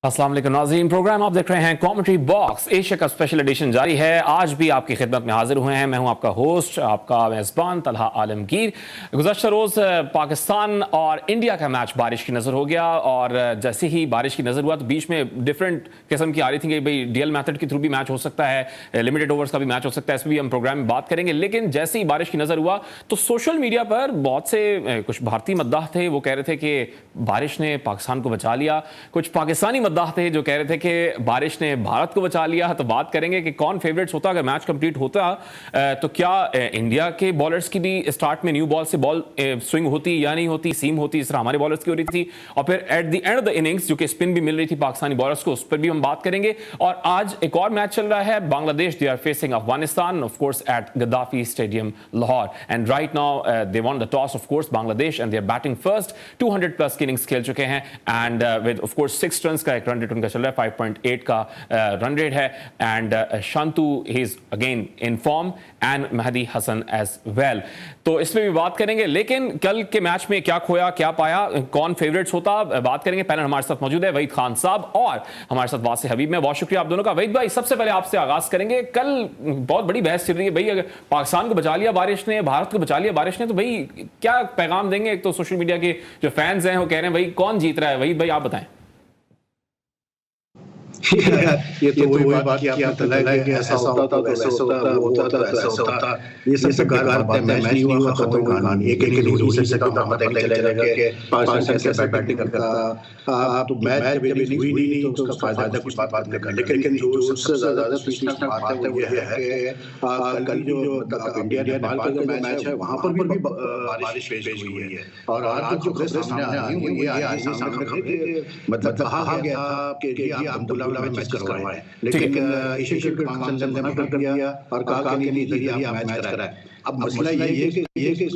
अस्सलाम वालेकुम नाज़रीन, प्रोग्राम आप देख रहे हैं कॉमेंट्री बॉक्स। एशिया का स्पेशल एडिशन जारी है। आज भी आपकी खिदमत में हाजिर हुए हैं। मैं हूं आपका होस्ट, आपका मेज़बान तलहा आलमगीर। गुज़श्ता रोज़ पाकिस्तान और इंडिया का मैच बारिश की नज़र हो गया, और जैसे ही बारिश की नज़र हुआ तो बीच में डिफरेंट किस्म की आ रही थी कि भाई डीएल मेथड के थ्रू भी मैच हो सकता है, लिमिटेड ओवर्स का भी मैच हो सकता है। इस पर भी हम प्रोग्राम में बात करेंगे। लेकिन जैसे ही बारिश की नज़र हुआ तो सोशल मीडिया पर बहुत से कुछ भारतीय मद्दाह थे, वो कह रहे थे कि बारिश ने पाकिस्तान को बचा लिया। कुछ पाकिस्तानी मद्दाह थे जो कह रहे थे कि बारिश ने भारत को बचा लिया। तो बात करेंगे कि कौन फेवरेट्स होता अगर मैच कंप्लीट होता। तो क्या इंडिया के बॉलर्स की भी स्टार्ट में न्यू बॉल से बॉल स्विंग होती या नहीं होती, सीम होती, इस तरह हमारे बॉलर्स की हो रही थी। और फिर at the end of the innings जो कि स्पिन भी मिल रही थी पाकिस्तानी बॉलर्स को, उस पर भी हम बात करेंगे। और आज एक और मैच चल रहा है, Bangladesh they are facing Afghanistan, of course at Gaddafi stadium Lahore. And right now they won the toss of course Bangladesh, and they are batting first. 200 plus की इनिंग्स खेल चुके हैं, and with of course 6 run का एक रन रेट उनका चल रहा है, 5.8 का रन रेट है। And Shanto he is again in form, and Mehdi Hasan as well. तो इसमें भी बात करेंगे। लेकिन कल के मैच में क्या खोया क्या पाया, कौन फेवरेट्स होता, बात करेंगे। पैनल हमारे साथ मौजूद है वहीद खान साहब और हमारे साथ वासे हबीब। में बहुत शुक्रिया आप दोनों का। वहीद भाई, सबसे पहले आपसे आगाज करेंगे। कल बहुत बड़ी बहस चल रही है भाई, अगर पाकिस्तान को बचा लिया बारिश ने, भारत को बचा लिया बारिश ने, तो भाई क्या पैगाम देंगे? एक तो सोशल मीडिया के जो फैंस हैं वो कह रहे हैं भाई कौन जीत रहा है। वहीद भाई आप बताएं। ये तो वही बात कि आपने तलाक कि ऐसा होता तो वैसा होता, वो होता तो ऐसा होता। ये सब बेकार बातें। मैच नहीं हुआ, खत्म हुई कहानी। एक एक इनिंग्स हो सकता था, पता नहीं चलेगा कि पाकिस्तान कैसे बैटिंग करता। तो मैच जब इनिंग्स हुई नहीं तो उसका फायदा कुछ बात करने का। लेकिन जो सबसे ज्यादा सोचनाक बात है वो ये है कि कल जो मतलब इंडिया नेपाल का जो मैच है वहां पर भी बारिश पेश हुई है। और आज जो खबरें सामने आ रही है वो ये आ रही है सामने खबरें कि मतलब कहा गया था कि जी आप अब्दुल्ला में मैचेस करवाएं, लेकिन एशियन क्रिकेट काउंसिल ने मना कर दिया और कहा कि नहीं इधर आप मैच कराएं। अब मसला ये है कि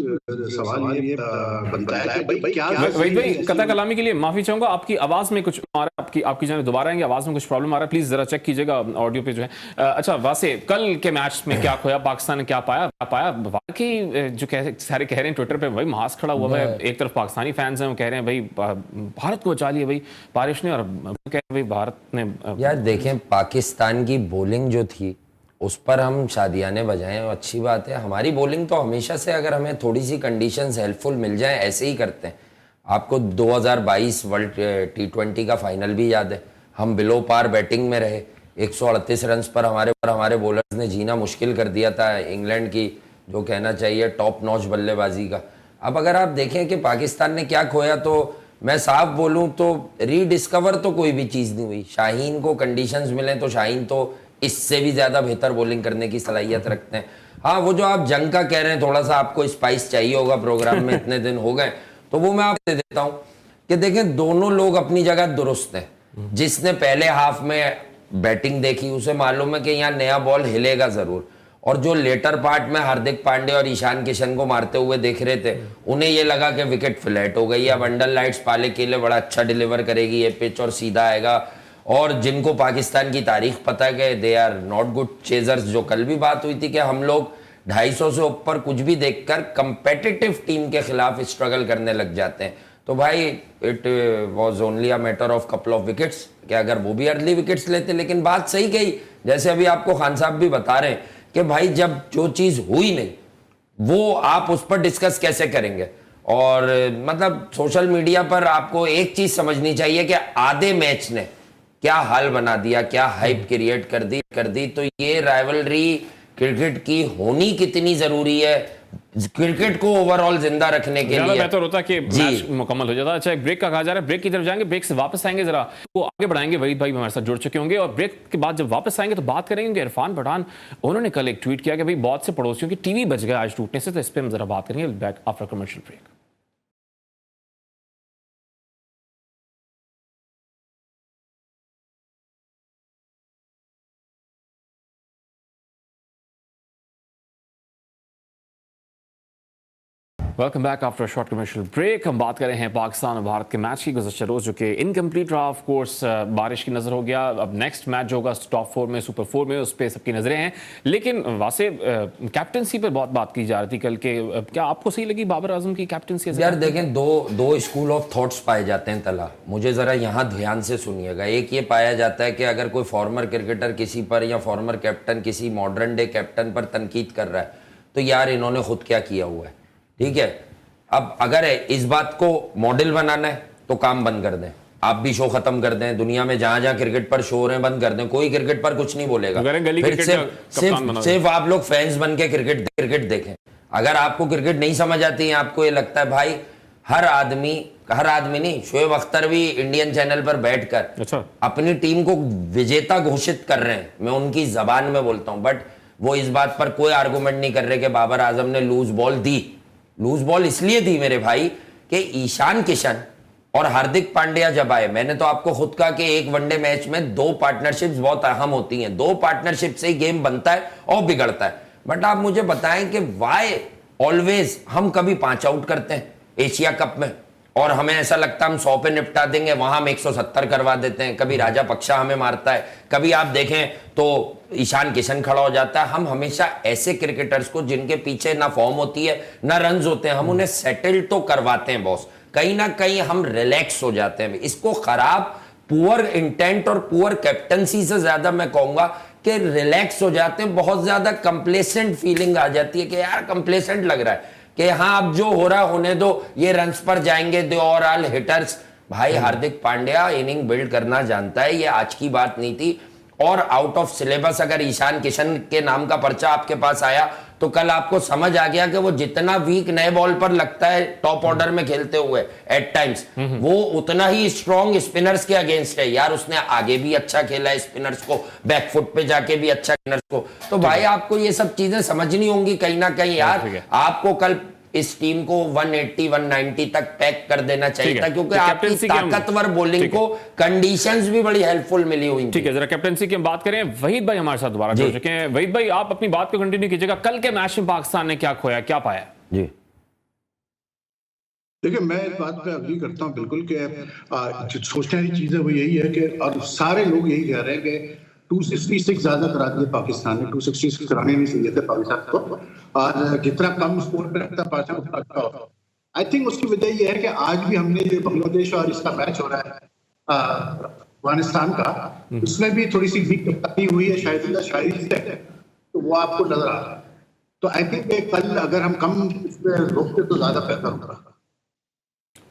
सवाल ये बनता है कि भाई क्या वहीद भाई, कता कलामी के लिए माफी चाहूंगा। आपकी आवाज में कुछ आ रहा है, आपकी जाने दोबारा आएंगे, आवाज में कुछ प्रॉब्लम आ रहा है, प्लीज जरा चेक कीजिएगा ऑडियो पे जो है। अच्छा वासे, कल के मैच में क्या खोया, पाकिस्तान ने क्या पाया वाकई जो सारे कह रहे हैं ट्विटर पे, भाई मास खड़ा हुआ है। एक तरफ पाकिस्तानी फैंस हैं वो कह रहे हैं भाई भारत को बचा लिया भाई बारिश ने, और कह रहे हैं भाई भारत ने। यार देखें, पाकिस्तान की बॉलिंग जो थी उस पर हम शादियाने बजाएं, अच्छी बात है। हमारी बॉलिंग तो हमेशा से, अगर हमें थोड़ी सी कंडीशंस हेल्पफुल मिल जाएं, ऐसे ही करते हैं। आपको 2022 वर्ल्ड T20 का फाइनल भी याद है, हम बिलो पार बैटिंग में रहे। 138 रन पर हमारे बॉलर्स ने जीना मुश्किल कर दिया था इंग्लैंड की, जो कहना चाहिए टॉप नॉच बल्लेबाजी का। अब अगर आप देखें कि पाकिस्तान ने क्या खोया, तो मैं साफ बोलूं तो रीडिस्कवर तो कोई भी चीज़ नहीं हुई। शाहीन को कंडीशंस मिले तो शाहीन तो इससे भी ज़्यादा बेहतर बॉलिंग करने की सलाहियत रखते हैं। हाँ, वो जो आप जंग का कह रहे हैं, थोड़ा सा आपको स्पाइस चाहिए होगा प्रोग्राम में, इतने दिन हो गए, तो वो मैं आपको दे देता हूं कि देखें दोनों लोग अपनी जगह दुरुस्त हैं। जिसने पहले हाफ में बैटिंग देखी उसे मालूम है कि यहाँ नया बॉल हिलेगा ज़रूर, और जो लेटर पार्ट में हार्दिक पांडे और ईशान किशन को मारते हुए देख रहे थे, उन्हें ये लगा कि विकेट फ्लैट हो गई। अब वंडर लाइट्स पाले के लिए बड़ा अच्छा डिलीवर करेगी ये पिच और सीधा आएगा। और जिनको पाकिस्तान की तारीख पता है कि they are not good chasers, जो कल भी बात हुई थी कि हम लोग 250 से ऊपर कुछ भी देखकर कंपेटिटिव टीम के खिलाफ स्ट्रगल करने लग जाते हैं। तो भाई it was only a matter of couple of wickets, कि अगर वो भी अर्ली विकेट्स लेते। लेकिन बात सही कही, जैसे अभी आपको खान साहब भी बता रहे हैं कि भाई जब जो चीज हुई नहीं, वो आप उस पर डिस्कस कैसे करेंगे। और मतलब सोशल मीडिया पर आपको एक चीज समझनी चाहिए कि आधे मैच ने क्या हाल बना दिया, क्या हाइप क्रिएट कर दी। तो ये राइवलरी क्रिकेट की होनी कितनी जरूरी है क्रिकेट को ओवरऑल जिंदा रखने के लिए। बेहतर होता कि मैच मुकम्मल हो जाता। अच्छा, एक ब्रेक का कहा जा रहा है, ब्रेक की तरफ जाएंगे, ब्रेक से वापस आएंगे, जरा वो आगे बढ़ाएंगे। वहीद भाई हमारे साथ जुड़ चुके होंगे, और ब्रेक के बाद जब वापस आएंगे तो बात करेंगे। इरफान पठान, उन्होंने कल एक ट्वीट किया कि भाई बहुत से पड़ोसियों की टीवी बच गया आज टूटने से, तो इस पर हम जरा बात करेंगे back after commercial break. Welcome back after short commercial break. हम बात कर रहे हैं पाकिस्तान और भारत के मैच की। गुज़श्ता रोज़ जो कि इनकम्प्लीट रहा, ऑफ कोर्स बारिश की नज़र हो गया। अब नेक्स्ट मैच जो होगा टॉप 4 में, सुपर 4 में, उस पर सबकी नज़रें हैं। लेकिन वासे कैप्टनसी पर बहुत बात की जा रही थी कल के। क्या आपको सही लगी बाबर आजम की कैप्टनसी? यार देखें, दो स्कूल ऑफ थॉट्स पाए जाते हैं तला। मुझे ज़रा यहाँ ध्यान से सुनिएगा। एक ये पाया जाता है कि अगर कोई फॉर्मर क्रिकेटर किसी पर या फॉर्मर कैप्टन किसी मॉडर्न डे कैप्टन पर तनकीद कर रहा है तो यार इन्होंने खुद क्या किया हुआ है, ठीक है। अब अगर इस बात को मॉडल बनाना है तो काम बंद कर दें, आप भी शो खत्म कर दें। दुनिया में जहां जहां क्रिकेट पर शो हो रहे हैं बंद कर दें, कोई क्रिकेट पर कुछ नहीं बोलेगा। फिर सिर्फ आप लोग फैंस बन के क्रिकेट देखें। अगर आपको क्रिकेट नहीं समझ आती है, आपको ये लगता है भाई हर आदमी नहीं, शोएब अख्तर भी इंडियन चैनल पर बैठकर अपनी टीम को विजेता घोषित कर रहे हैं, मैं उनकी जबान में बोलता हूं, बट वो इस बात पर कोई आर्गुमेंट नहीं कर रहे कि बाबर आजम ने लूज बॉल दी। लूज बॉल इसलिए दी मेरे भाई कि ईशान किशन और हार्दिक पांड्या जब आए, मैंने तो आपको खुद कहा कि एक वनडे मैच में दो पार्टनरशिप्स बहुत अहम होती हैं। दो पार्टनरशिप से ही गेम बनता है और बिगड़ता है। बट आप मुझे बताएं कि वाई ऑलवेज हम कभी 5 आउट करते हैं एशिया कप में और हमें ऐसा लगता है हम 100 पे निपटा देंगे, वहां हम 170 करवा देते हैं। कभी राजा पक्षा हमें मारता है, कभी आप देखें तो ईशान किशन खड़ा हो जाता है। हम हमेशा ऐसे क्रिकेटर्स को जिनके पीछे ना फॉर्म होती है ना रन्स होते हैं, हम उन्हें सेटल तो करवाते हैं बॉस। कहीं ना कहीं हम रिलैक्स हो जाते हैं। इसको खराब पुअर इंटेंट और पुअर कैप्टनसी से ज्यादा मैं कहूंगा कि रिलैक्स हो जाते हैं। बहुत ज्यादा कंप्लेसेंट फीलिंग आ जाती है कि यार कंप्लेसेंट लग रहा है कि हाँ अब जो हो रहा होने दो, ये रन्स पर जाएंगे, दे और ऑल हिटर्स। भाई हार्दिक पांड्या इनिंग बिल्ड करना जानता है, ये आज की बात नहीं थी। और आउट ऑफ सिलेबस अगर ईशान किशन के नाम का पर्चा आपके पास आया तो कल आपको समझ आ गया कि वो जितना वीक नए बॉल पर लगता है टॉप ऑर्डर में खेलते हुए एट टाइम्स, वो उतना ही स्ट्रॉन्ग स्पिनर्स के अगेंस्ट है। यार उसने आगे भी अच्छा खेला है स्पिनर्स को, बैकफुट पे जाके भी अच्छा स्पिनर्स को। तो भाई आपको ये सब चीजें समझनी होंगी कहीं ना कहीं। यार आपको कल इस टीम को 180 190 तक पैक कर देना चाहिए था, क्योंकि आपकी ताकतवर बॉलिंग को कंडीशंस भी बड़ी हेल्पफुल मिली हुई। ठीक है, जरा कैप्टनसी की हम बात करें। वहीद भाई हमारे साथ दोबारा जुड़ चुके हैं। वहीद भाई, आप अपनी बात को कंटिन्यू कीजिएगा। कल के मैच में पाकिस्तान ने क्या खोया, क्या पाया? जी देखिए, मैं इस बात पे अग्री करता हूँ बिल्कुल कि सोचने वाली चीज है वो यही है कि और सारे लोग यही कह रहे हैं कि 266 ज्यादा करा दिए पाकिस्तान ने। 266 कराने नहीं चाहिए थे पाकिस्तान को, और जितना कम स्कोर पे रखता पाकिस्तान उतना अच्छा होता। आई थिंक उसकी वजह यह है कि आज भी हमने जो बांग्लादेश और इसका मैच हो रहा है अफगानिस्तान का, उसमें भी थोड़ी सी वीक कप्तानी हुई है शायद से, तो वो आपको नजर आ रहा है। तो आई थिंक कल अगर हम कम रोकते तो ज्यादा बेहतर होगा।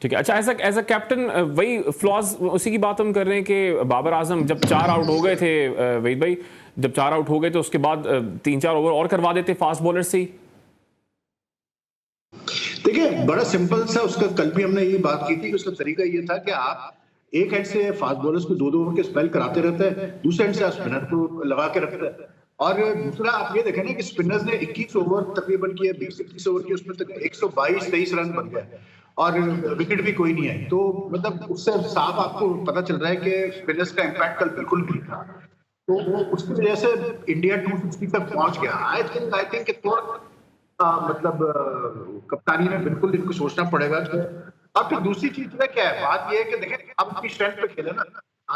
ठीक है, अच्छा एज अ कैप्टन वही फ्लॉज, उसी की बात हम कर रहे हैं कि बाबर आजम जब 4 आउट हो गए थे, वहीद भाई जब 4 आउट हो गए तो उसके बाद 3-4 ओवर और करवा देते फास्ट बॉलर से ही। देखिए, बड़ा सिंपल सा उसका कल भी हमने ये बात की थी कि उसका तरीका ये था कि आप एक हेड से फास्ट बॉलर्स को 2-2 ओवर के स्पेल कराते रहते हैं, दूसरे हेड से आप स्पिनर को लगा के रखते हैं। और दूसरा आप ये देखें ना कि स्पिनर्स ने 21 ओवर तकरीबन किए, 20-21 ओवर की, उसमें तक 122-23 रन बन गए और विकेट भी कोई नहीं आई। तो मतलब उससे साफ आपको पता चल रहा है कि स्पिनर्स का इम्पैक्ट कल बिल्कुल नहीं था। तो वो उसकी वजह से इंडिया 260 तक पहुंच गया। आई थिंक थोड़ा मतलब कप्तानी में बिल्कुल इनको सोचना पड़ेगा। और फिर दूसरी चीज क्या है, बात ये है कि देखें आप अपनी स्ट्रेंथ पे खेले ना।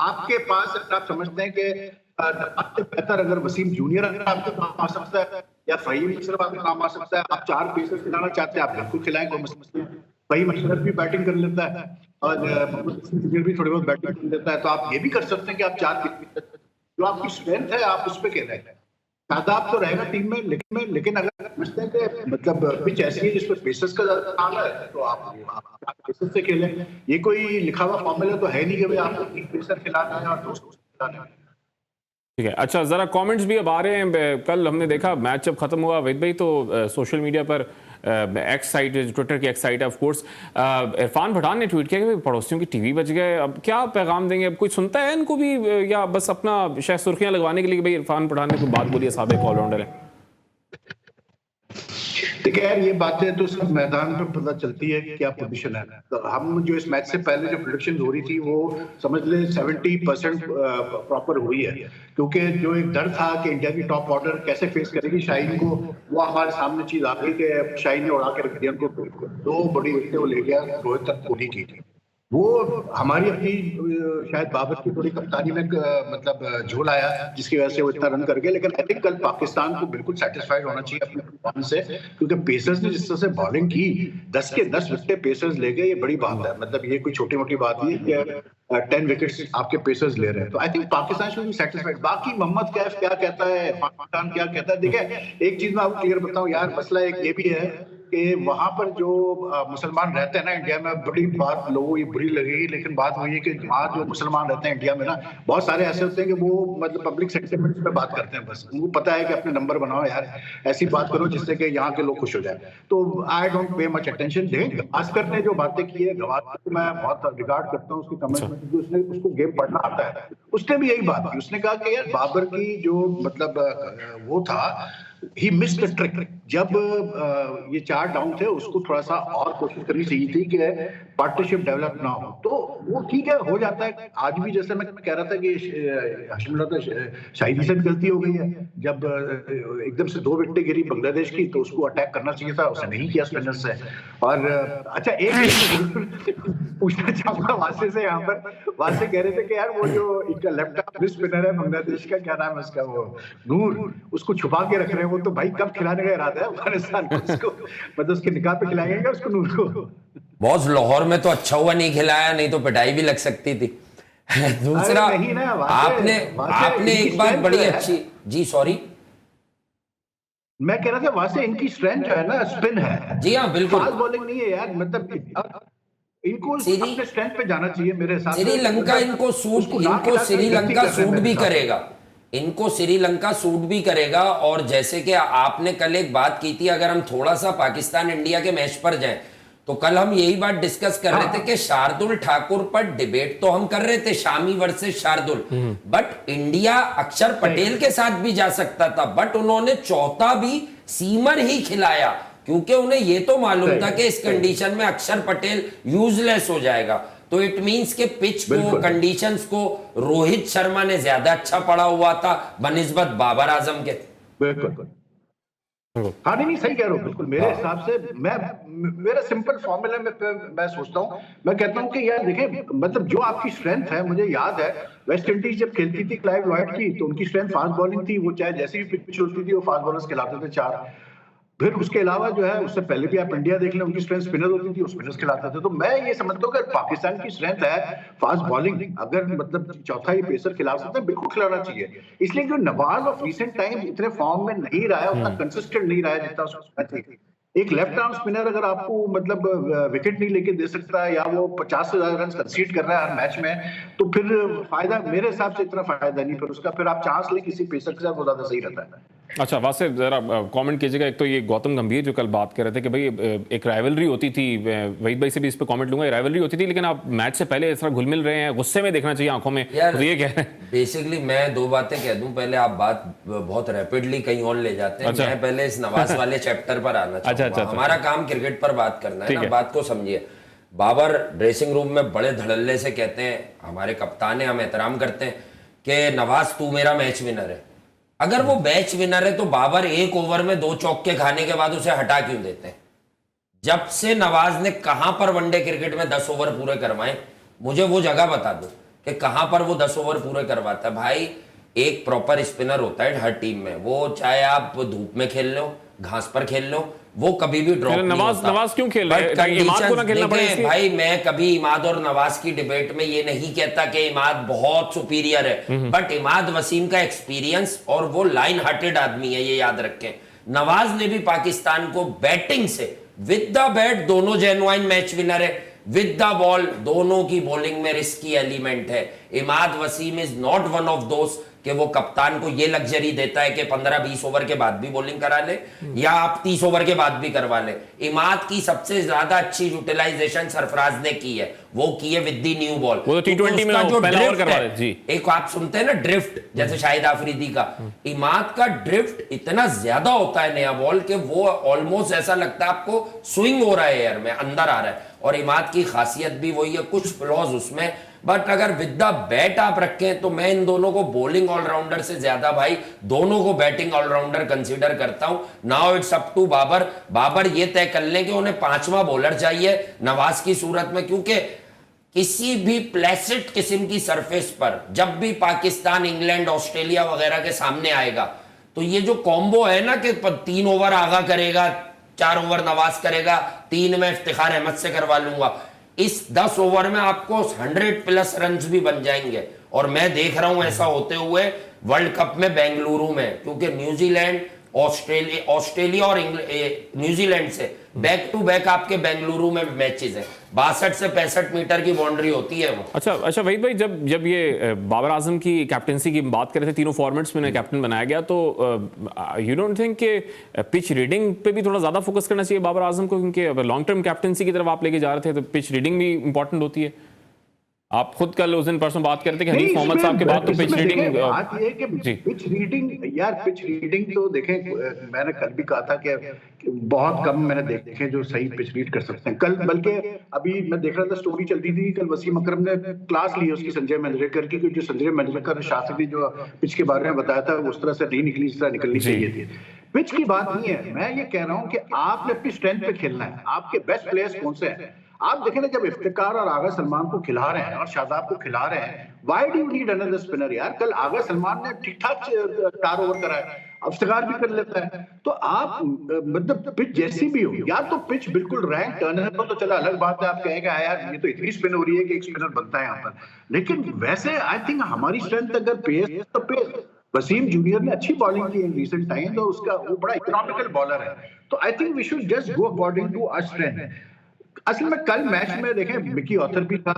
आपके पास आप समझते हैं कि आपसे बेहतर अगर वसीम जूनियर अगर आपके काम आ सकता है या फहीम अशरफ आपके काम आ सकता है, आप 4 पेसर्स खिलाना चाहते हैं, आप बिल्कुल खिलाएं, कोई मसला नहीं। फहीम अशरफ भी बैटिंग कर लेता है और भी थोड़ी बहुत बैटिंग कर लेता है, तो आप ये भी कर सकते हैं कि आप 4 जो आपकी स्ट्रेंथ है आप उस पर खेलें। तादाद तो रहेगा टीम में, लेकिन अगर समझते हैं कि मतलब पिच ऐसी है जिसमें पेसर्स का ज्यादा काम है तो आप पेसर्स से खेलें। ये कोई लिखा हुआ फॉर्मूला तो है नहीं कि भाई आपको 3 पेसर खिलाना है और 2 खिलाना है। ठीक है, अच्छा जरा कमेंट्स भी अब आ रहे हैं। कल हमने देखा मैच जब खत्म हुआ वहीद भाई, तो सोशल मीडिया पर एक्स साइट, ट्विटर की एक्स साइट है ऑफ कोर्स, इरफान पठान ने ट्वीट किया कि पड़ोसियों की टीवी बच गए। अब क्या पैगाम देंगे? अब कोई सुनता है इनको भी या बस अपना शायद सुर्खियां लगवाने के लिए कि भाई इरफान पठान ने कोई बात बोली है, साबिक ऑलराउंडर है? देखिए यार, ये बातें तो सब मैदान में पता चलती है कि क्या पोजीशन है। तो हम जो इस मैच से पहले जो प्रेडिक्शन हो रही थी वो समझ ले 70% प्रॉपर हुई है, क्योंकि जो एक डर था कि इंडिया की टॉप ऑर्डर कैसे फेस करेगी शाहीन को, वो हमारे सामने चीज आ गई कि शाहीन ने उड़ा के रख दिया उनको। 2 बड़ी विकेटें वो ले गया रोहित तक कोहली की। वो हमारी अपनी शायद बाबर की थोड़ी कप्तानी में मतलब झोल आया, जिसकी वजह से वो इतना रन कर गए। लेकिन आई थिंक कल पाकिस्तान को बिल्कुल सेटिस्फाइड होना चाहिए अपने परफॉर्मेंस से, क्योंकि पेसर्स ने जिस तरह से बॉलिंग की, 10 के 10 विकेट पेसर्स ले गए, ये बड़ी बात है। मतलब ये कोई छोटी मोटी बात नहीं है कि 10 विकेट्स आपके पेसर्स ले रहे हैं। तो I think Pakistan should be satisfied. बाकी मोहम्मद कैफ क्या कहता है, पाकिस्तान क्या कहता है, देखिए एक चीज मैं आपको क्लियर बताऊं यार, मसला एक ये भी है कि वहां पर जो मुसलमान रहते हैं ना इंडिया में, बड़ी बात लोगों को ये बुरी लगेगी, लेकिन बात वही है कि वहाँ जो मुसलमान रहते हैं इंडिया में ना, बहुत सारे ऐसे होते हैं कि वो मतलब पब्लिक सेंटिमेंट्स पे बात करते हैं। बस उनको पता है कि अपने नंबर बनाओ यार, ऐसी बात करो जिससे कि यहाँ के लोग खुश हो जाए। तो I don't pay much attention. Gavaskar ने जो बातें की है, गावस्कर को मैं बहुत रिगार्ड करता हूँ उसकी कमेंट्स में, क्योंकि उसने उसको गेम पढ़ना आता है। उसने भी यही बात की, उसने कहा कि यार बाबर की जो मतलब वो था, ही मिस्ड द ट्रिक। जब ये 4 डाउन थे, उसको थोड़ा सा और कोशिश करनी चाहिए थी कि पार्टनरशिप डेवलप ना हो। तो वो ठीक है, हो जाता है। आज भी जैसे मैं कह रहा था कि हशमुल्लाह शाहिदी से गलती हो गई है, जब एकदम से 2 विकेटें गिरी बांग्लादेश की, तो उसको अटैक करना चाहिए था, उसने नहीं किया स्पिनर से। और अच्छा, एक पूछना चाहूंगा वासे से, यहाँ पर वासे कह रहे थे कि यार वो जो इनका लेफ्ट आर्म स्पिनर है बांग्लादेश का, क्या नाम है उसका, वो नूर, उसको छुपा के रख रहे हैं। वो तो भाई कब खिलाने का इरादा है अफगानिस्तान को उसको, मतलब उसके निकाह पे खिलाएंगे उसको नूर को। बॉस लाहौर में तो अच्छा हुआ नहीं खिलाया, नहीं तो पिटाई भी लग सकती थी। दूसरा, नहीं ना, आपने एक बात बड़ी अच्छी, जी सॉरी, मैं कह रहा था वहां से इनकी स्ट्रेंथ जो है ना, स्पिन है। जी हाँ बिल्कुल, फास्ट बॉलिंग नहीं है यार। मतलब इनको अपने स्ट्रेंथ पे जाना चाहिए मेरे हिसाब से। श्रीलंका इनको श्रीलंका सूट भी करेगा, इनको श्रीलंका सूट भी करेगा। और जैसे कि आपने कल एक बात की थी, अगर हम थोड़ा सा पाकिस्तान इंडिया के मैच पर जाएं, तो कल हम यही बात डिस्कस कर रहे थे कि शार्दुल ठाकुर पर डिबेट तो हम कर रहे थे, Shami versus Shardul, but India अक्षर पटेल के साथ भी जा सकता था, बट उन्होंने चौथा भी सीमर ही खिलाया, क्योंकि उन्हें यह तो मालूम था कि इस कंडीशन में अक्षर पटेल यूजलेस हो जाएगा। तो इट मींस के पिच को, कंडीशंस को रोहित शर्मा ने ज्यादा अच्छा पढ़ा हुआ था बनिस्बत बाबर आजम के। बिल्कुल, हाँ नहीं सही कह रहे हो बिल्कुल। मेरे हिसाब से मेरा सिंपल फॉर्मूला में मैं सोचता हूँ, मैं कहता हूँ कि यार देखिए, मतलब जो आपकी स्ट्रेंथ है, मुझे याद है वेस्ट इंडीज जब खेलती थी क्लाइव लॉयड की, तो उनकी स्ट्रेंथ फास्ट बॉलिंग थी। वो चाहे जैसी भी पिच होती थी, वो फास्ट बॉलर्स खिलाते थे 4। फिर उसके अलावा जो है, उससे पहले भी आप इंडिया देख लें, उनकी स्ट्रेंथ स्पिनर होती थी, वो स्पिनर्स खिलाते थे। तो मैं ये समझता हूँ कि पाकिस्तान की स्ट्रेंथ है फास्ट बॉलिंग, अगर मतलब चौथा ही पेसर खिला सकते हैं, बिल्कुल खिलाना चाहिए। इसलिए जो नवाज ऑफ रिसेंट टाइम इतने फॉर्म में नहीं रहा है, उतना कंसिस्टेंट नहीं रहा है जितना उसको। एक लेफ्ट आर्म स्पिनर अगर आपको मतलब विकेट नहीं लेके दे सकता है, या वो 50 से ज्यादा रन कंसीड कर रहा है हर मैच में, तो फिर फायदा मेरे हिसाब से इतना फायदा नहीं। फिर उसका फिर आप चांस ले किसी पेसर के साथ, वो ज्यादा सही रहता है। अच्छा, वासे जरा कमेंट कीजिएगा। एक तो ये गौतम गंभीर जो कल बात कर रहे थे कि भाई एक राइवलरी होती थी, वहीद भाई से भी इस पे कमेंट लूंगा, राइवलरी होती थी, लेकिन आप मैच से पहले इस तरह घुल मिल रहे हैं, गुस्से में देखना चाहिए आंखों में, तो ये कह रहे हैं। बेसिकली मैं 2 बातें कह दूं, पहले आप बात बहुत रैपिडली कहीं और ले जाते हैं। मैं पहले इस नवाज वाले चैप्टर पर आना चाहूंगा। हमारा काम क्रिकेट पर बात करना है ना, बात को समझिए। बाबर ड्रेसिंग रूम में बड़े धड़ल्ले से कहते हैं, हमारे कप्तान है, हम एहतराम करते हैं कि नवाज तू मेरा मैच विनर है। अगर वो मैच विनर है तो बाबर 1 ओवर में 2 चौके खाने के बाद उसे हटा क्यों देते हैं? जब से नवाज ने कहां पर वनडे क्रिकेट में 10 ओवर पूरे करवाए, मुझे वो जगह बता दो कि कहां पर वो 10 ओवर पूरे करवाता है। भाई एक प्रॉपर स्पिनर होता है हर टीम में, वो चाहे आप धूप में खेल लो, घास पर खेल लो, वो कभी भी ड्रॉप नहीं होता। नवाज क्यों खेल रहे हैं? इमाद को ना खेलना पड़े। भाई मैं कभी इमाद और नवाज की डिबेट में ये नहीं कहता कि इमाद बहुत सुपीरियर है, बट इमाद वसीम का एक्सपीरियंस और वो लाइन हार्टेड आदमी है, ये याद रखें। नवाज ने भी पाकिस्तान को बैटिंग से, विद द बैट दोनों जेन्युइन मैच विनर है, विद द बॉल दोनों की बॉलिंग में रिस्की एलिमेंट है। Imad Wasim is not one of those कि वो कप्तान को ये लग्जरी देता है कि 15-20 ओवर के बाद भी बॉलिंग करा ले या आप 30 ओवर के बाद भी करवा ले। इमाद की सबसे ज्यादा अच्छी यूटिलाइजेशन सरफराज ने की है, वो की है विद दी न्यू बॉल। वो तो T20 में पहला ओवर करवा दे जी। एक आप सुनते हैं ना ड्रिफ्ट, जैसे शाहिद आफरीदी का, इमाद का ड्रिफ्ट इतना ज्यादा होता है नया बॉल के वो ऑलमोस्ट ऐसा लगता है आपको स्विंग हो रहा है एयर में, अंदर आ रहा है। और इमाद की खासियत भी वही है, कुछ फ्लॉज उसमें, बट अगर विद द बैट आप रखें तो मैं इन दोनों को बॉलिंग ऑलराउंडर से ज्यादा भाई दोनों को बैटिंग ऑलराउंडर कंसीडर करता हूं। Now it's up to Babar. Babar ये तय कर लें कि उन्हें पांचवा बॉलर चाहिए नवाज की सूरत में, क्योंकि किसी भी प्लेसिड किस्म की सरफेस पर जब भी पाकिस्तान इंग्लैंड ऑस्ट्रेलिया वगैरह के सामने आएगा तो ये जो कॉम्बो है ना कि 3 ओवर आगा करेगा, 4 ओवर नवाज करेगा, 3 में इफ्तिखार अहमद से करवा लूंगा, इस 10 ओवर में आपको 100+ रन्स भी बन जाएंगे। और मैं देख रहा हूं ऐसा होते हुए वर्ल्ड कप में बेंगलुरु में, क्योंकि न्यूजीलैंड ऑस्ट्रेलिया और न्यूजीलैंड से बैक टू बैक आपके बेंगलुरु में मैचेस है, 62 से 65 मीटर की बाउंड्री होती है वो। अच्छा वहीद भाई, जब ये बाबर आजम की कैप्टनसी की बात कर रहे थे, तीनों फॉर्मेट्स में कैप्टन बनाया गया, तो यू डोंट थिंक कि पिच रीडिंग पे भी थोड़ा ज्यादा फोकस करना चाहिए बाबर आजम को, क्योंकि अगर लॉन्ग टर्म कैप्टनसी की तरफ आप लेके जा रहे थे तो पिच रीडिंग भी इंपॉर्टेंट होती है। आप खुद कल उस दिन परसों बात करते कि हनीफ मोहम्मद साहब के बाद तो पिच रीडिंग बात ये है कि पिच रीडिंग, यार पिच रीडिंग तो देखें, मैंने कल भी कहा था कि बहुत कम मैंने देखे जो सही पिच रीड कर सकते हैं कल। बल्कि अभी मैं देख रहा था, स्टोरी चलती थी कल, वसीम अकरम ने क्लास ली उसकी संजय मंजरेकर की, जो संजय मंजरेकर शाफी ने जो पिच के बारे में बताया था उस तरह से नहीं निकली जिस तरह निकलनी चाहिए थी। पिच की बात नहीं है, मैं ये कह रहा हूँ कि आपने अपनी स्ट्रेंथ पे खेलना है। आपके बेस्ट प्लेयर्स कौन से हैं? आप देखें ना, जब इफ्तिकार और आगा सलमान को खिला रहे हैं और शादाब को खिला रहे हैं, why do you need another spinner यार? कल आगा सलमान ने ठीक ठाक 4 ओवर कराया, इफ्तिकार भी कर लेता है। तो आप मतलब पिच जैसी भी हो, या तो पिच बिल्कुल रैंक टर्नर हो तो चला अलग बात है, आप कहेंगे यार ये तो इतनी स्पिन हो रही है कि एक स्पिनर बनता है यहाँ पर। लेकिन वैसे आई थिंक हमारी स्ट्रेंथ अगर पेस तो पेस, वसीम जूनियर ने अच्छी बॉलिंग की इन रीसेंट टाइम्स और उसका वो बड़ा इकोनॉमिकल बॉलर है। तो I think we should just go according to our strength. असल में कल मैच में देखें मिकी ऑथर भी था,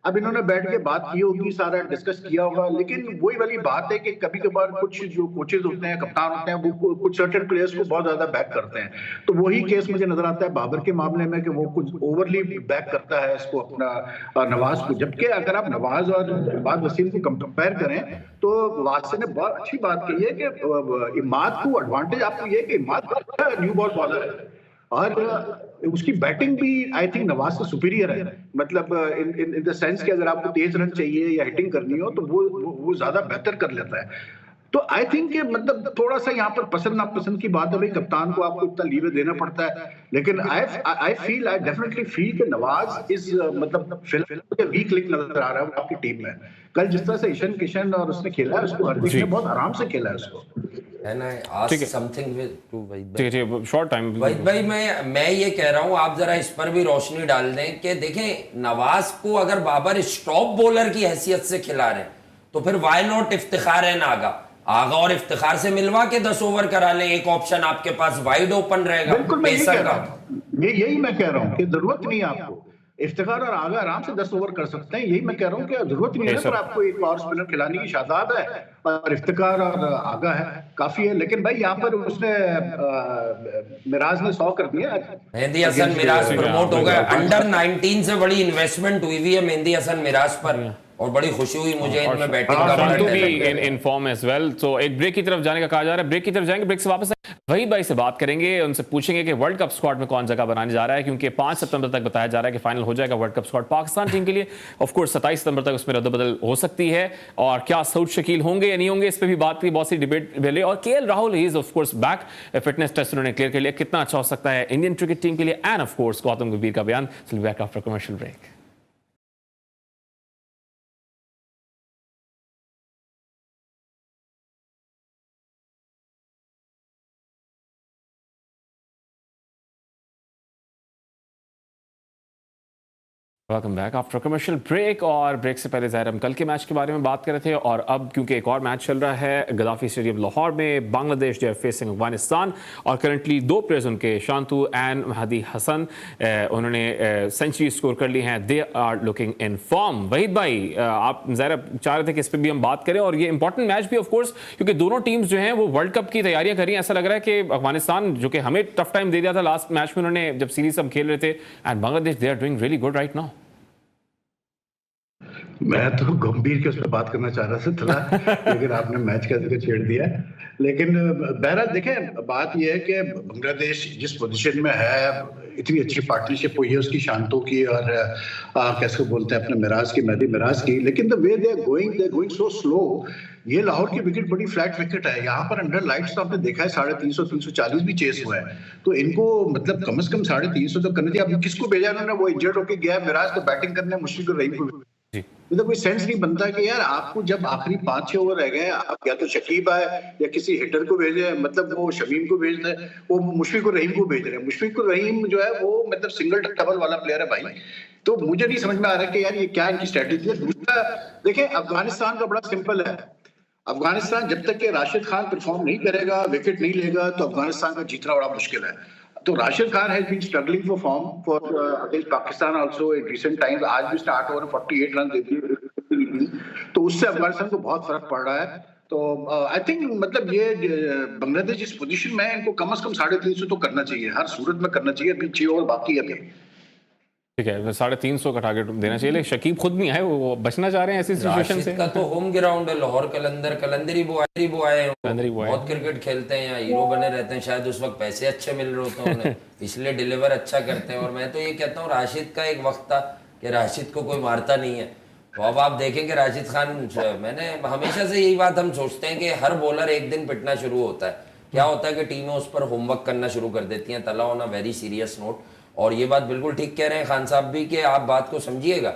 अब इन्होंने बैठ के बात की होगी, सारा डिस्कस किया होगा, लेकिन वही वाली बात है कि कभी कभार कुछ जो कोचेज होते हैं, कप्तान होते हैं, वो कुछ सर्टेन प्लेयर्स को बहुत ज्यादा बैक करते हैं। तो वही केस मुझे नजर आता है बाबर के मामले में कि वो कुछ ओवरली बैक करता है इसको, अपना नवाज को। जबकि अगर आप नवाज और इमाद वसीम को कंपेयर करें तो वासिम ने बहुत अच्छी बात कही है कि इमाद को एडवांटेज आपको ये कि इमाद न्यू बॉल बॉलर है और उसकी बैटिंग भी आई थिंक नवाज से सुपीरियर है। मतलब इन द सेंस कि अगर आपको तेज रन चाहिए या हिटिंग करनी हो तो वो ज्यादा बेहतर कर लेता है। तो आई थिंक मतलब थोड़ा सा यहाँ पर पसंद नापसंद की बात है भाई, कप्तान को आपको इतना लीवे देना पड़ता है। लेकिन आई डेफिनेटली फील कि नवाज इज मतलब फिलहाल वीक लिंक नजर आ रहा है आपकी टीम में। कल जिस तरह से ईशान किशन और उसने खेला है, उसको हार्दिक ने बहुत आराम से खेला है उसको। And I ask something to ठीक है, शॉर्ट टाइम वहीद भाई, मैं ये कह रहा हूं आप जरा इस पर भी रोशनी डाल दें कि देखें नवाज को अगर बाबर स्टॉप बॉलर की हैसियत से खिला रहे हैं तो फिर वाई नॉट इफ्तिखार है ना आगा और इफ्तिखार से मिलवा के 10 ओवर करा लें, एक ऑप्शन आपके पास वाइड ओपन रहेगा। बिल्कुल मैं यही मैं कह रहा हूँ कि जरूरत नहीं है आपको, इफ्तिखार और आगा आराम से 10 ओवर कर सकते हैं। यही मैं कह रहा हूँ कि जरूरत नहीं है पर आपको एक और स्पिनर खिलाने की। शादाब है और इफ्तिकार और आगा है, काफी है। लेकिन भाई यहाँ पर उसने मिराज ने 100 कर दिया। मेहंदी हसन मिराज प्रमोट हो गया, अंडर 19 से बड़ी इन्वेस्टमेंट हुई हुई है मेहंदी हसन मिराज पर और बड़ी खुशी हुई मुझे इनमें बैटिंग का बड़ा talent in form as well. तो एक ब्रेक की तरफ जाने का कहा जा रहा है, ब्रेक की तरफ जाएंगे, ब्रेक से वापस वहीद भाई से बात करेंगे, उनसे पूछेंगे कि वर्ल्ड कप स्क्वाड में कौन जगह बनाने जा रहा है, क्योंकि 5 सितंबर तक बताया जा रहा है कि फाइनल हो जाएगा world cup squad Pakistan team के लिए। ऑफ कोर्स 27 सितंबर तक उसमें रद्द-बदल हो सकती है और क्या सऊद शकील होंगे या नहीं होंगे, इस पर भी बात की, बहुत सी डिबेट मिले। और KL Rahul is of course back, fitness test उन्होंने क्लियर कर लिया, कितना अच्छा हो सकता है इंडियन क्रिकेट टीम के लिए। End of course Gautam Gambhir का बयान। Back after commercial break. Welcome back after commercial break. और ब्रेक से पहले ज़ाहिर हम कल के मैच के बारे में बात कर रहे थे, और अब क्योंकि एक और मैच चल रहा है गद्दाफी स्टेडियम लाहौर में, बांग्लादेश जो है फेसिंग अफगानिस्तान, और करंटली दो प्लेयर्स उनके शांतु एंड महदी हसन उन्होंने सेंचुरी स्कोर कर ली हैं। They are looking in form. Waheed भाई, आप ज़ाहिर चाह रहे थे कि इस पर भी हम बात करें, और ये इंपॉर्टेंट मैच भी ऑफ कोर्स क्योंकि दोनों टीम्स जो हैं वो वर्ल्ड कप की तैयारियां कर रही हैं। ऐसा लग रहा है कि अफगानिस्तान जो कि हमें टफ टाइम दे दिया था लास्ट मैच में उन्होंने जब सीरीज हम खेल रहे थे, and Bangladesh they are doing really good right now. मैं तो गंभीर के उस पर बात करना चाह रहा था लेकिन आपने मैच का जिक्र छेड़ दिया। लेकिन बहरहाल देखें, बात यह है कि बांग्लादेश जिस पोजीशन में है, इतनी अच्छी पार्टनरशिप हुई है उसकी शांतों की और कैसे बोलते हैं अपने मिराज की, मेहदी मिराज की, लेकिन the way they are going so slow. ये लाहौर की विकेट बड़ी फ्लैट विकेट है, यहाँ पर अंडर लाइट्स तो आपने देखा है 350 340 भी चेस हुआ है, तो इनको मतलब कम से कम 350 तो करना चाहिए। अब किसको भेजा उन्होंने? वो इंजर्ड होकर गया, मिराज तो बैटिंग करने मुश्किल रही को, मतलब कोई सेंस नहीं बनता कि यार आपको जब आखिरी 5-6 ओवर रह गए, आप या तो शकीब आए या किसी हिटर को भेजे, मतलब वो शमीम को भेज दे, वो मुशफिकुर रहीम को भेज रहे हैं। मुशफिकुर रहीम जो है वो मतलब सिंगल डबल वाला प्लेयर है भाई, तो मुझे नहीं समझ में आ रहा कि यार ये क्या इनकी स्ट्रेटेजी है। दूसरा देखें, अफगानिस्तान का बड़ा सिंपल है। अफगानिस्तान जब तक कि राशिद खान परफॉर्म नहीं करेगा, विकेट नहीं लेगा, तो अफगानिस्तान का जीतना बड़ा मुश्किल है। तो Rashid Khan has been struggling for form for against Pakistan also in recent times. आज भी उसने 8 ओवर में 48 रन दे दिए, तो उससे अफगानिस्तान को बहुत फर्क पड़ रहा है। तो आई थिंक मतलब ये बांग्लादेश जिस पोजीशन में है, इनको कम से कम 350 तो करना चाहिए, हर सूरत में करना चाहिए। अभी 6 ओवर बाकी है अभी, ठीक है, 350 का टारगेट देना चाहिए। लेकिन शकीब खुद नहीं आए, वो बचना चाह रहे हैं ऐसी सिचुएशन से। का तो होम ग्राउंड है लाहौर, कलंदरी वो आए हैं, बहुत क्रिकेट खेलते हैं, यहाँ हीरो बने रहते हैं, शायद उस वक्त पैसे अच्छे मिल रहे होते हैं उन्हें, इसलिए डिलीवर अच्छा करते हैं। और मैं तो ये कहता हूँ, राशिद का एक वक्त था कि राशिद को कोई मारता नहीं है, तो अब आप देखेंगे राशिद खान, मैंने हमेशा से यही बात हम सोचते हैं कि हर बॉलर एक दिन पिटना शुरू होता है। क्या होता है कि टीमें उस पर होमवर्क करना शुरू कर देती हैं, तला on a very serious note. और ये बात बिल्कुल ठीक कह रहे हैं खान साहब भी कि आप बात को समझिएगा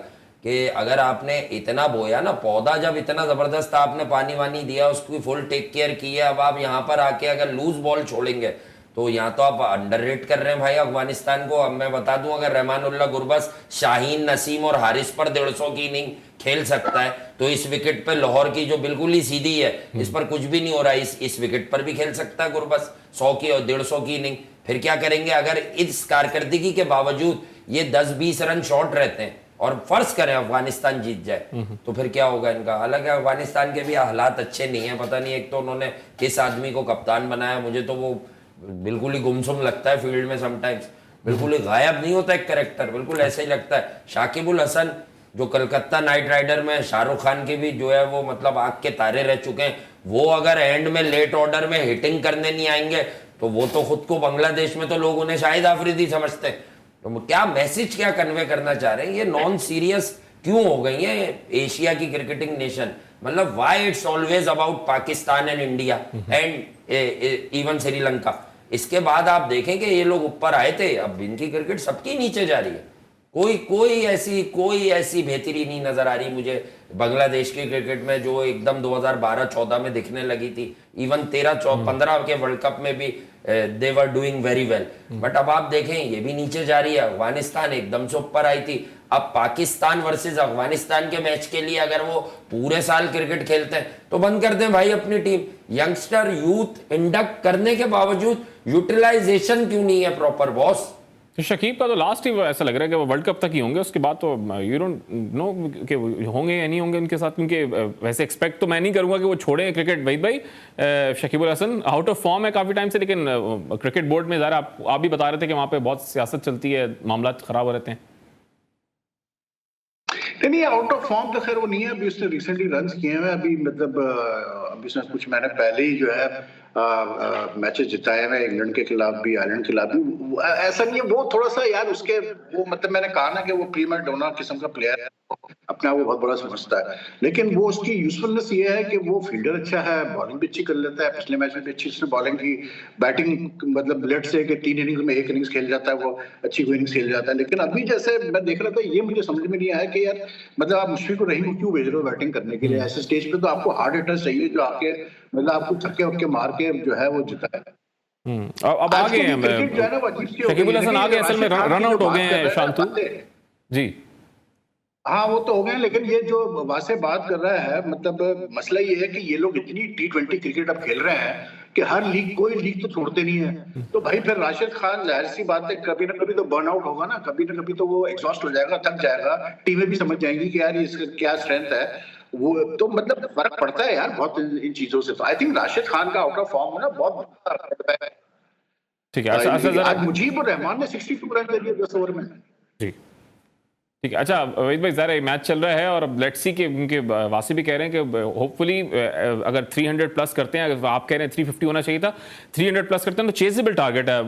कि अगर आपने इतना बोया ना पौधा, जब इतना जबरदस्त आपने पानी वानी दिया, उसकी फुल टेक केयर की है, अब आप यहाँ पर आके अगर लूज बॉल छोड़ेंगे तो यहाँ तो आप अंडररेट कर रहे हैं भाई अफगानिस्तान को। अब मैं बता दूं, अगर रहमानुल्लाह गुरबस, शाहीन नसीम और हारिस पर 150 की इनिंग खेल सकता है, तो इस विकेट पे लाहौर की जो बिल्कुल ही सीधी है, इस पर कुछ भी नहीं हो रहा है, इस विकेट पर भी खेल सकता है गुरबस 100 की और 150 की इनिंग। फिर क्या करेंगे अगर इस कारकर्दगी के बावजूद ये 10-20 रन शॉर्ट रहते हैं और फर्ज करें अफगानिस्तान जीत जाए, तो फिर क्या होगा इनका। हालांकि अफगानिस्तान के भी हालात अच्छे नहीं है, पता नहीं एक तो उन्होंने किस आदमी को कप्तान बनाया, मुझे तो वो बिल्कुल ही गुमसुम लगता है फील्ड में समटाइम्स, बिल्कुल ही गायब नहीं होता एक कैरेक्टर, बिल्कुल ऐसे ही लगता है। शाकिबुल हसन जो कलकत्ता नाइट राइडर में शाहरुख खान के भी जो है वो मतलब आग के तारे रह चुके हैं, वो अगर एंड में लेट ऑर्डर में हिटिंग करने नहीं आएंगे तो वो तो खुद को बांग्लादेश में तो लोग उन्हें शाहिद आफरीदी समझते हैं। तो क्या मैसेज क्या कन्वे करना चाह रहे हैं, ये नॉन सीरियस क्यों हो गई है एशिया की क्रिकेटिंग नेशन, मतलब why it's always about Pakistan and India and even Sri Lanka. इसके बाद आप देखें कि ये लोग ऊपर आए थे, अब इनकी क्रिकेट सबकी नीचे जा रही है, कोई ऐसी बेहतरी नहीं नजर आ रही मुझे बांग्लादेश की क्रिकेट में जो एकदम 2012-14 में दिखने लगी थी। इवन 13-15 के वर्ल्ड कप में भी they were doing very well, but अब आप देखें ये भी नीचे जा रही है। अफगानिस्तान एकदम से ऊपर आई थी, अब पाकिस्तान वर्सेस अफगानिस्तान के मैच के लिए अगर वो पूरे साल क्रिकेट खेलते हैं तो बंद कर दें भाई अपनी टीम। यंगस्टर यूथ इंडक्ट करने के बावजूद यूटिलाइजेशन क्यों नहीं है प्रॉपर बॉस। तो शकीब का तो लास्ट ही ऐसा लग रहा है कि वो वर्ल्ड कप तक ही होंगे, उसके बाद तो यू डोंट नो कि होंगे या नहीं होंगे उनके साथ, क्योंकि वैसे एक्सपेक्ट तो मैं नहीं करूंगा कि वो छोड़े क्रिकेट। वहीद भाई, Shakibul Hasan out of form है काफ़ी टाइम से, लेकिन क्रिकेट बोर्ड में ज़रा आप भी बता रहे थे कि वहाँ पे बहुत सियासत चलती है, मामला ख़राब हो रहते हैं। नहीं, आउट ऑफ फॉर्म तो खैर वो नहीं है, अभी उसने रिसेंटली रन किए हैं, अभी मतलब अभी उसने कुछ महीने पहले ही जो है मैचेस जिताए हैं, इंग्लैंड के खिलाफ भी, आयरलैंड के खिलाफ भी। ऐसा नहीं है, वो थोड़ा सा यार उसके वो मतलब मैंने कहा ना कि वो प्रीमियर डोना किस्म का प्लेयर है, अपना वो बहुत बड़ा समझता है, लेकिन वो उसकी यूजफुलनेस ये है कि वो फील्डर अच्छा है, बॉलिंग भी अच्छी कर लेता है। पिछले मैच में भी अच्छी उसने बॉलिंग की, बैटिंग मतलब लेट से कि 3 इनिंग्स में 1 इनिंग्स खेल जाता है, वो अच्छी इनिंग्स खेल जाता है। लेकिन अभी जैसे मैं देख रहा था, ये मुझे समझ में नहीं आया कि यार मतलब आप मुशफिकुर रहीम को क्यों भेज रहे हो बैटिंग करने के लिए ऐसे स्टेज पे। तो आपको हार्ड हिटर्स चाहिए जो आके मतलब आपको छक्के वक्के मार के जो है वो जिताए। अब आ गए हैं शकीबुल हसन, आ गए, असल में रन आउट हो गए हैं शांतु जी। हाँ वो तो हो गए, लेकिन ये जो वासे बात कर रहा है, मतलब मसला ये है कि ये लोग इतनी T20 क्रिकेट अब खेल रहे हैं कि हर लीग, कोई लीग तो छोड़ते नहीं है। तो भाई फिर राशिद खान जाहिर सी बात है कभी ना कभी तो बर्नआउट होगा ना, कभी ना कभी तो वो एग्जॉस्ट हो जाएगा, थक जाएगा। टीमें भी समझ जाएंगी कि यार इसका क्या स्ट्रेंथ है। वो तो मतलब फर्क पड़ता है यार बहुत इन चीजों से। तो आई थिंक राशिद खान का आउट ऑफ फॉर्म होना बहुत बड़ा। ठीक है, अच्छा जरा आज मुजीबुर रहमान ने 62 रन कर दिए 10 ओवर में। जी ठीक है। अच्छा वहीद भाई, ज़रा मैच चल रहा है और अब लेट्स सी के उनके वासी भी कह रहे हैं कि होपफुली अगर 300 प्लस करते हैं, अगर आप कह रहे हैं 350 होना चाहिए था, 300 प्लस करते हैं तो चेजेबल टारगेट है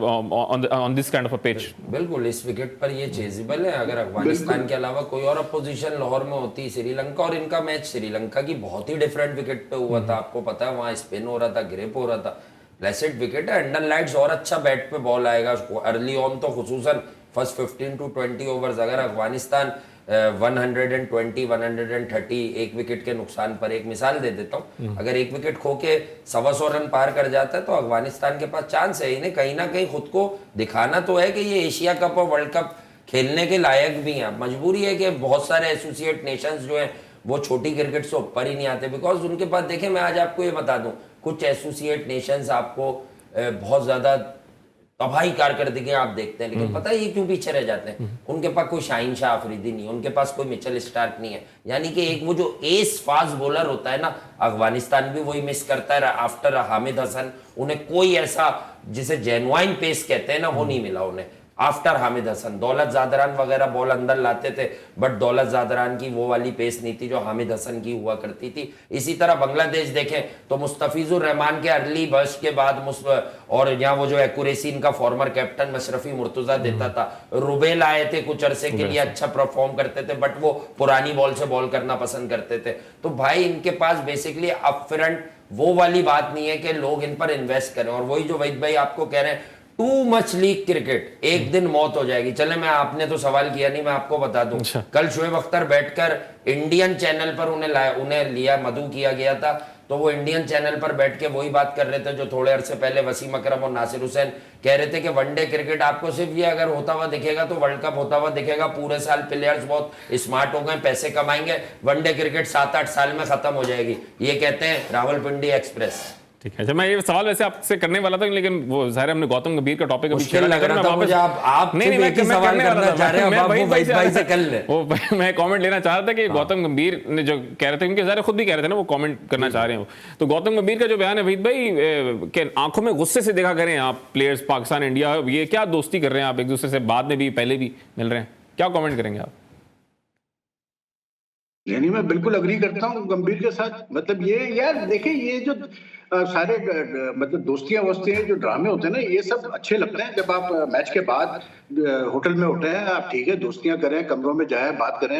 on this kind of a pitch. बिल्कुल इस विकेट पर ये चेजेबल है। अगर अफगानिस्तान के अलावा कोई और अपोजिशन लाहौर में होती, श्रीलंका, और इनका मैच श्रीलंका की बहुत ही डिफरेंट विकेट पे हुआ था, आपको पता है, वहां स्पिन हो रहा था, ग्रिप हो रहा था, प्लेसेड विकेट है, अंडर लाइट्स और अच्छा बैट पे बॉल आएगा अर्ली ऑन, तो खुसूसन फर्स्ट 15 to 20 ओवर्स अगर अफगानिस्तान 120 130 एक विकेट के नुकसान पर, एक मिसाल दे देता हूं, अगर एक विकेट खो के 125 रन पार कर जाता है तो अफगानिस्तान के पास चांस है। इन्हें कहीं ना कहीं खुद को दिखाना तो है कि ये एशिया कप और वर्ल्ड कप खेलने के लायक भी हैं। मजबूरी है कि बहुत सारे एसोसिएट नेशंस जो हैं वो छोटी क्रिकेट से ऊपर ही नहीं आते, बिकॉज उनके पास, देखें मैं आज आपको ये बता दूं, कुछ एसोसिएट नेशंस आपको बहुत ज्यादा तबाही कारकर्दगी आप देखते हैं, लेकिन पता है ये क्यों पीछे रह जाते हैं? उनके पास कोई शाहीन शाह अफरीदी नहीं है, उनके पास कोई मिचेल स्टार्क नहीं है, यानी कि एक वो जो एस फास्ट बॉलर होता है ना, अफगानिस्तान भी वही मिस करता है आफ्टर हामिद हसन। उन्हें कोई ऐसा जिसे जेन्युइन पेस कहते हैं ना, वो नहीं मिला उन्हें आफ्टर हामिद हसन। दौलत जादरान वगैरह बॉल अंदर लाते थे, बट दौलत जादरान की वो वाली पेस नहीं थी जो हामिद हसन की हुआ करती थी। इसी तरह बांग्लादेश देखें तो मुस्तफिजुर रहमान के अर्ली बर्स्ट के बाद और यहाँ वो जो एक्यूरेसी इनका फॉर्मर कैप्टन मशरफी मुर्तजा देता था, रुबेल आए थे कुछ अरसे के लिए, अच्छा परफॉर्म करते थे, बट वो पुरानी बॉल से बॉल करना पसंद करते थे। तो भाई इनके पास बेसिकली अप फ्रंट वो वाली बात नहीं है कि लोग इन पर इन्वेस्ट करें। और वही जो वहीद भाई आपको कह रहे हैं, टू मच लीग क्रिकेट, एक दिन मौत हो जाएगी। चले, मैं, आपने तो सवाल किया नहीं, मैं आपको बता दूं, कल शोएब अख्तर बैठकर इंडियन चैनल पर उन्हें लिया, मधु किया गया था, तो वो इंडियन चैनल पर बैठ के वही बात कर रहे थे जो थोड़े अरसे पहले वसीम अकरम और नासिर हुसैन कह रहे थे कि वनडे क्रिकेट आपको सिर्फ ये अगर होता हुआ दिखेगा तो वर्ल्ड कप होता हुआ दिखेगा, पूरे साल प्लेयर्स बहुत स्मार्ट हो गए, पैसे कमाएंगे, वनडे क्रिकेट 7-8 साल में खत्म हो जाएगी। ये कहते हैं रावलपिंडी एक्सप्रेस। ठीक है, अच्छा मैं ये सवाल वैसे आपसे करने वाला था, लेकिन वो ज़ाहिर हमने गौतम गंभीर का टॉपिक अभी छेड़ा, लग रहा था मुझे, आप नहीं मैं सवाल करना चाह रहे हैं, मैं भाई से कर ले। वो मैं कमेंट लेना चाह रहा था कि गौतम गंभीर ने जो कह रहे थे, उनके ज़ाहिर खुद भी कह रहे थे ना, वो कमेंट करना चाह रहे हो, तो गौतम गंभीर का जो बयान है वहीद भाई के आंखों में गुस्से से देखा करें आप प्लेयर्स पाकिस्तान इंडिया, ये क्या दोस्ती कर रहे हैं आप एक दूसरे से, बाद में भी पहले भी मिल रहे हैं, क्या कमेंट करेंगे आप? यानी मैं बिल्कुल अग्री करता हूँ गंभीर के साथ। मतलब ये यार देखिए, ये जो सारे मतलब दोस्तियां वोस्तियां जो ड्रामे होते हैं ना, ये सब अच्छे लगते हैं जब आप मैच के बाद होटल में उठे हैं, आप ठीक है दोस्तियां करें, कमरों में जाए, बात करें,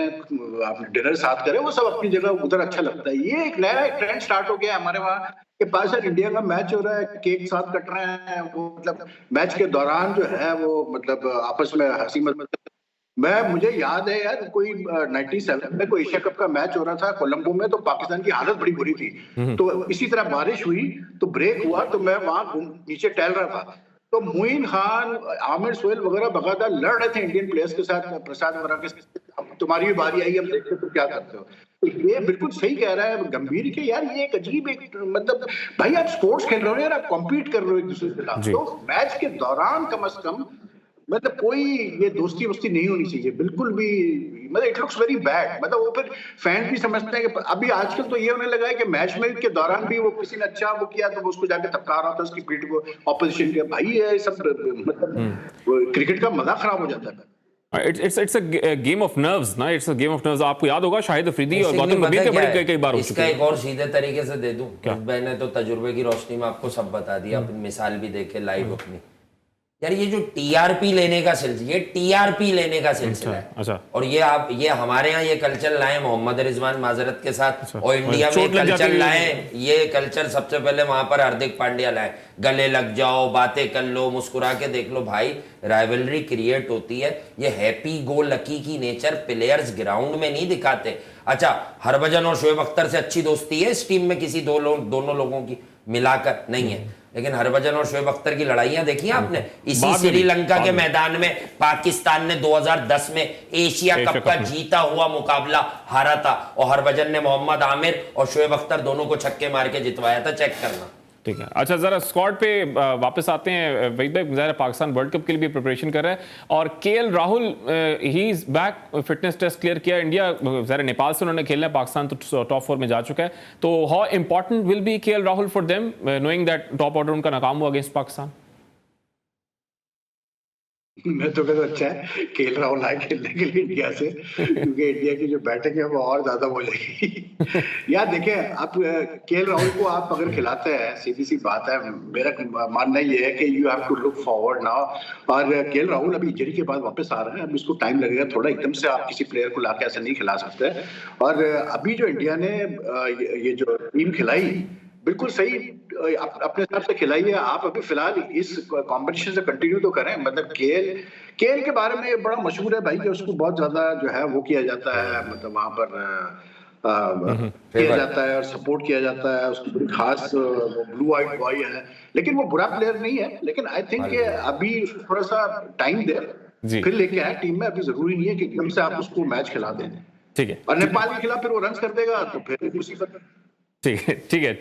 आप डिनर साथ करें, वो सब अपनी जगह उधर अच्छा लगता है। ये एक नया ट्रेंड स्टार्ट हो गया हमारे वहाँ कि पाकिस्तान इंडिया का मैच हो रहा है, केक साथ कट रहे हैं, वो मतलब मैच के दौरान जो है वो मतलब आपस में हंसी मजाक। मुझे याद है यार, कोई 97 में कोई एशिया कप का मैच हो रहा था कोलंबो में, तो पाकिस्तान की हालत बड़ी बुरी थी। तो इसी तरह बारिश हुई तो ब्रेक हुआ, तो मैं वहां नीचे टहल रहा था, तो मोइन खान, आमिर सोहेल वगैरह बकायदा लड़ रहे थे इंडियन प्लेयर्स के साथ, प्रसाद वगैरह के साथ, तुम्हारी भी बारी आई, हम देखते तो क्या करते हो। तो ये बिल्कुल सही कह रहा है गंभीर के यार, ये एक अजीब एक मतलब, भाई आप स्पोर्ट्स खेल रहे हो यार, आप कॉम्पीट कर रहे हो एक दूसरे के खिलाफ, तो मैच के दौरान कम से कम मतलब कोई ये दोस्ती वोस्ती नहीं होनी चाहिए बिल्कुल भी। मतलब इट लुक्स वेरी बैड। मतलब वो फिर फैन भी समझते हैं कि अभी आजकल तो ये होने लगा है कि मैच में के दौरान भी वो किसी ने अच्छा वो किया तो वो उसको जाके धक्का रहा था उसकी पीठ को, ऑपोजिशन के। भाई ये सब मतलब क्रिकेट का मजा खराब हो जाता है। It's a game of nerves ना, it's a game of nerves. आपको याद होगा शाहिद अफरीदी और गौतम गंभीर के बड़े कई बार हो चुके हैं। इसका एक और सीधे तरीके से दे दूं, मैंने तो तजुर्बे की रोशनी में आपको सब बता दिया, अपनी मिसाल भी देखे लाइव अपनी। यार ये जो टीआरपी लेने का सिलसिला, ये टीआरपी लेने का सिलसिला है। अच्छा। और ये हमारे यहाँ ये कल्चर लाए मोहम्मद रिजवान माजरत के साथ। अच्छा। और इंडिया में कल्चर लाए, ये कल्चर सबसे पहले वहां पर हार्दिक पांड्या लाए, गले लग जाओ, बातें कर लो, मुस्कुरा के देख लो। भाई राइवलरी क्रिएट होती है, ये हैप्पी गो लकी की नेचर प्लेयर्स ग्राउंड में नहीं दिखाते। अच्छा, हरभजन और शोएब अख्तर से अच्छी दोस्ती है इस टीम में किसी दोनों लोगों की? मिलाकर नहीं है। लेकिन हरभजन और शोएब अख्तर की लड़ाइयां देखी हैं आपने? इसी बाद में भी, श्रीलंका बाद के में। मैदान में पाकिस्तान ने 2010 में एशिया कप का जीता हुआ मुकाबला हारा था और हरभजन ने मोहम्मद आमिर और शोएब अख्तर दोनों को छक्के मार के जितवाया था। चेक करना। ठीक है, अच्छा जरा स्क्वाड पे वापस आते हैं। वहीद भाई, ज़ाहिर है पाकिस्तान वर्ल्ड कप के लिए भी प्रिपरेशन कर रहा है और KL Rahul he is back, fitness test clear किया। इंडिया ज़ाहिर है नेपाल से उन्होंने खेलना है, पाकिस्तान तो टॉप 4 में जा चुका है। तो how important will be KL Rahul for them knowing that top order उनका नाकाम हुआ अगेंस्ट पाकिस्तान? मैं तो कहता अच्छा है केएल राहुल आए खेलने के लिए इंडिया से, क्योंकि इंडिया की जो बैटिंग है वो और ज्यादा बोलेगी। यार देखिए, आप केएल राहुल को आप अगर खिलाते हैं, सीधी सी बात है, मेरा मानना ये है कि you have to look forward now. और केएल राहुल अभी इंजरी के बाद वापस आ रहे हैं, अब इसको टाइम लगेगा थोड़ा, एकदम से आप किसी प्लेयर को लाके ऐसे नहीं खिला सकते। और अभी जो इंडिया ने ये जो टीम खिलाई बिल्कुल सही अपने हिसाब से खिलाई है। आप अभी फिलहाल इस कंपटीशन से कंटिन्यू तो करें। मतलब केएल के बारे में बड़ा मशहूर है भाई कि उसको बहुत ज्यादा जो है वो किया जाता है, मतलब वहां पर किया जाता है और सपोर्ट किया जाता है। उसकी बड़ी खास ब्लू आइड बॉय है, लेकिन वो बुरा प्लेयर नहीं है। लेकिन आई थिंक अभी उसको थोड़ा सा टाइम दे, फिर लेके आए टीम में। अभी जरूरी नहीं है कि एकदम से आप उसको मैच खिला दें। ठीक है, और नेपाल के खिलाफ फिर वो रन कर देगा तो फिर मुसीबत। ठीक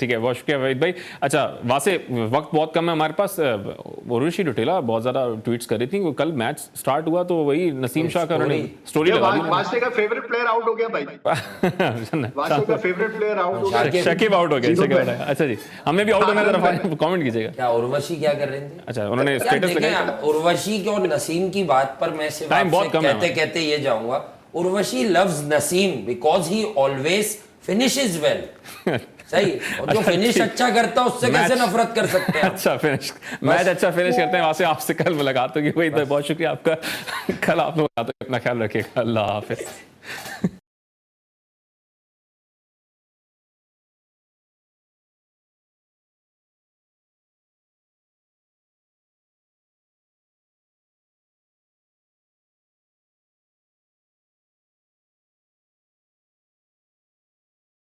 है, बहुत शुक्रिया वहीद भाई। अच्छा वासे, वक्त बहुत कम है हमारे पास। उर्वशी डोटेला बहुत ज़्यादा ट्वीट्स कर रही थी। कल मैच स्टार्ट हुआ तो वही नसीम शाह का उन्होंने स्टोरी लगा दी। वासे का फेवरेट प्लेयर आउट हो गया भाई। वासे का फेवरेट प्लेयर आउट हो गया, शकीब आउट हो गया। अच्छा जी, हमने भी आउट होने तरफ कमेंट कीजिएगा। क्या उर्वशी क्या कर रही थी? अच्छा, उन्होंने स्टेटस लगाया। उर्वशी और नसीम की बात पर मैं सिर्फ टाइम बहुत कम है। कहते कहते ये जाऊंगा, Urvashi loves Naseem because he always finishes well. सही, और जो फिनिश अच्छा करता है उससे कैसे नफरत कर सकते हैं? अच्छा फिनिश, मैच अच्छा फिनिश करते हैं। वहां से आपसे कल मुलाकात होगी। वही बहुत शुक्रिया आपका। कल आप लोग अपना ख्याल रखिएगा। अल्लाह हाफिज।